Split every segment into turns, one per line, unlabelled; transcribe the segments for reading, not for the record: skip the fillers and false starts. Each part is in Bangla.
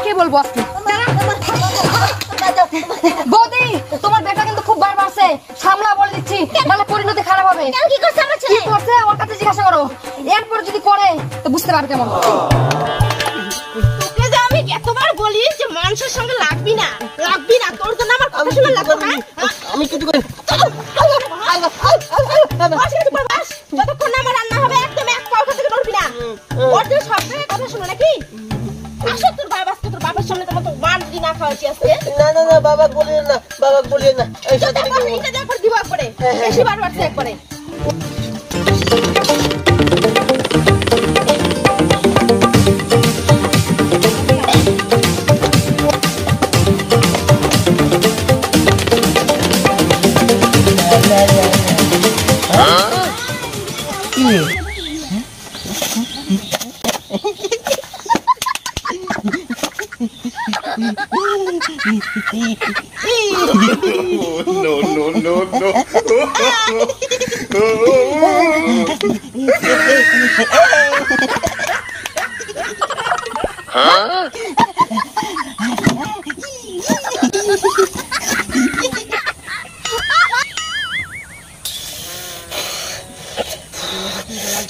কে বলবো বৌদি তোমার বেটা কিন্তু খুব বার বাড়ছে, সামলা বলে দিচ্ছি, মানে পরিণতি খারাপ হবে। কি করছে আমার ছেলে? কি করছে ওর কাছে জিজ্ঞাসা করো, এরপর যদি করে তো বুঝতে পারবে কেমন।
তোকে যে আমি এতবার বলি যে মানুষের সঙ্গে লাগবি না, তোর জন্য আমার কথা শুনে লাগবে না।
আমি কিছু করি
যতক্ষণ না আমার রান্না হবে একদম এক পাও থেকে নড়বি না। ওর যে সব কথা শুনে নাকি আসো তোর বাবার সামনে তোমার তো মান দি না খাওয়াচ্ছি আজকে।
না বাবা বলিও না এই সাথে
এটা দেখো দিব একবারে বেশি বার বাড়ছে একবারে।
No.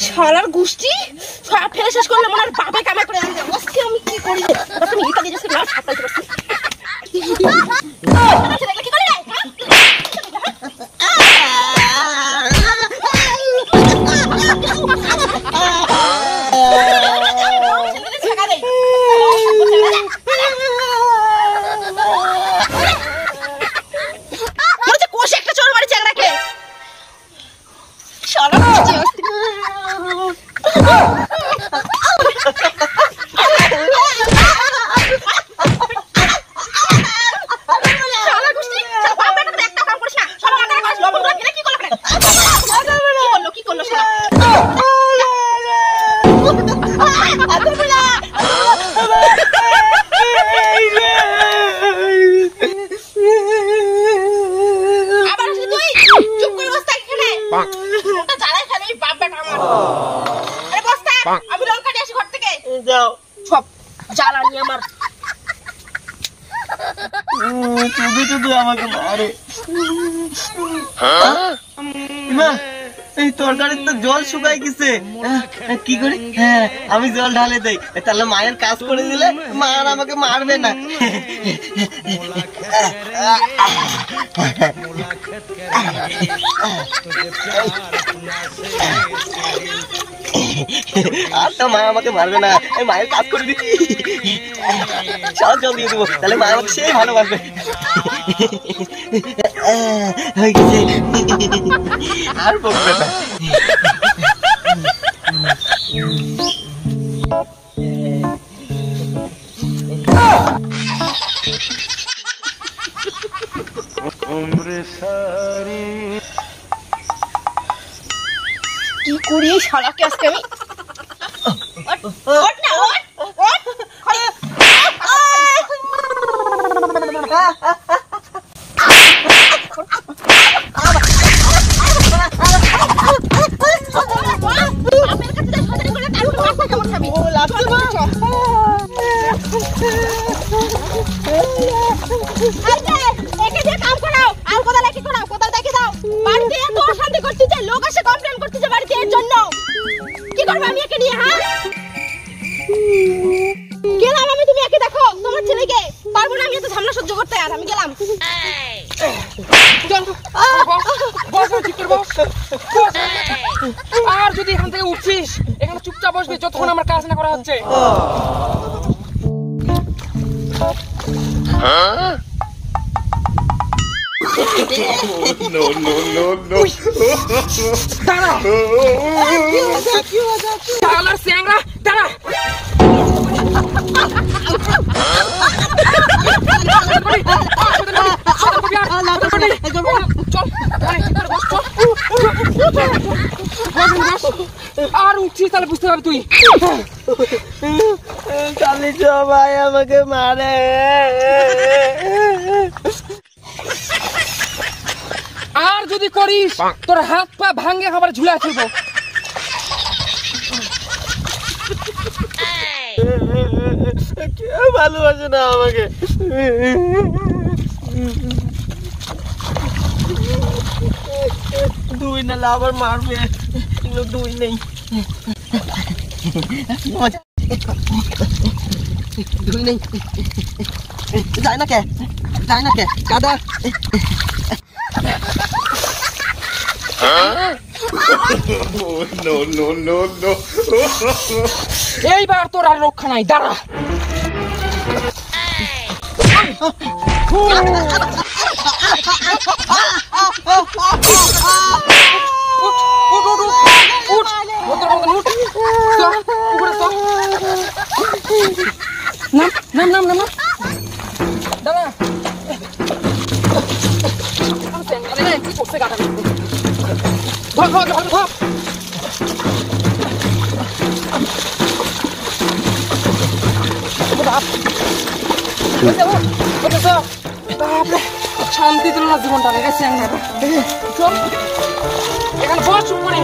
শালার গুষ্টি সব ফেলে শেষ করলে মনে হয় বাবা কামাই করে আনবে। আজকে আমি কি করি রে? তুমি এটা দিয়ে না সাপাইতে পারছি। কি করে রে? কোষে একটা চোর বাড়ি চাকরাকে শালা আমি লঙ্কা নিয়ে আসি ঘর থেকে।
যাও
সব জ্বালানি আমার
শুধু আমাকে মারে। মা এই তরকারির তো জল শুকাই গেছে, কি করি? হ্যাঁ আমি জল ঢালে দেই, তাহলে মায়ের কাজ করে দিলে মা আর আমাকে মারবে না। আর তো মা আমাকে মারবে না, মায়ের কাজ করে দিচ্ছি, সব জল দিয়ে দেবো, তাহলে মা আমাকে সেই ভালোবাসবে। হয়ে গেছে, আর বকবে না।
কি করি শালাকে আজকে আমি লোক আসে কমপ্লেন করতেছে বাড়িতে এর জন্য। কি করবো আমি একে নিয়ে? হ্যাঁ গেলাম আমি, তুমি একে দেখো তোমার ছেলেকে, পারবো না আমি এত ঝামেলা সহ্য করতে। আর আমি গেলাম।
আর যদি এখান থেকে উঠছিস এখানে চুপচাপ বসবি যতক্ষণ আমার কাজ না করা হচ্ছে।
No.
দাঁড়া দাঁড়া স্যাংরা দাঁড়া। আর উঠছিস তাহলে বুঝতে পারবি তুই।
খালি সবাই আমাকে মারে।
আর যদি করিস তোর হাত পা ভাঙ্গে খাবার ঝুলা ছিল।
কেউ ভালোবাসে না আমাকে। দুই নালে আবার মারবে, দুই নেই, দুই নেই, যায় না কে, যায় না কে কাদা।
Oh, no, no, no, no.
এইবার তোর আর রক্ষা নাই, দাঁড়া। নাম নাম নাম দাঁড়া। কি করছে গাটা? ধর ধর ধর ধর। শান্তি দিল না জীবনটা, এখানে বস মানে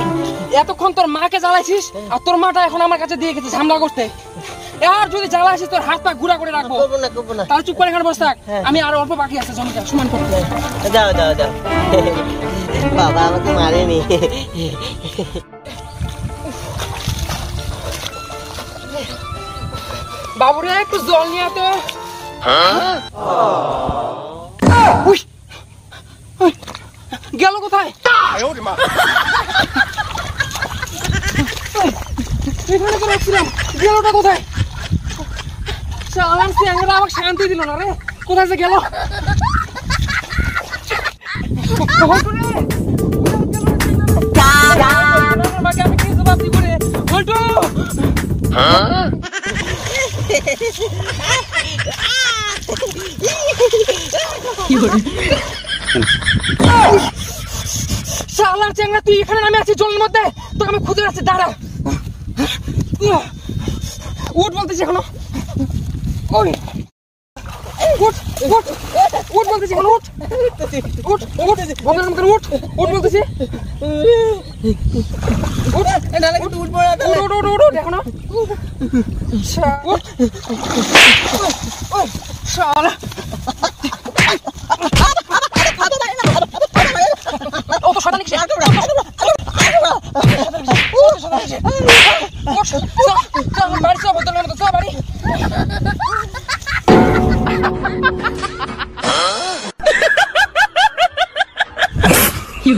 এতক্ষণ তোর মাকে জ্বালাইছিস আর তোর মাটা এখন আমার কাছে দিয়ে গেছে ঝামেলা করতে। আর যদি জ্বালাইছিস তোর হাত পা ঘুরা করে রাখবো। তাহলে চুপ করে এখানে বস থাক, আমি আর অল্প বাকি আছে জমিটা সমান করতে।
যাও যাও যাও, বাবা আমাকে মারেনি।
বাবুরে একটু জল নিয়ে তো। গেল কোথায়? এখানে তো রাখছিলাম, গেলটা কোথায়? চালান সিয়াঙ্গরা আমাকে শান্তি দিল না রে, কোথায় যে গেল? আমি কিছু ভাবছি করে বলতো শালা চেঙ্গা, তুই এখানে নামে আছিস জলের মধ্যে, তোকে আমি খুঁজে যাচ্ছি, দাঁড়া। উঠ বলতেছি এখনো, ওই উঠ উঠ উঠ বলতেছি এখন, উঠ উঠ উঠ বললাম কেন, উঠ উঠ বলতেছি, উঠ নালে উঠ উঠ পড়া, উঠ উঠ উঠ উঠ এখনো, উঠ শালা। ও তো শয়তানি কিসে? বাড়ি সব বোতলের মতো সব বাড়ি। কি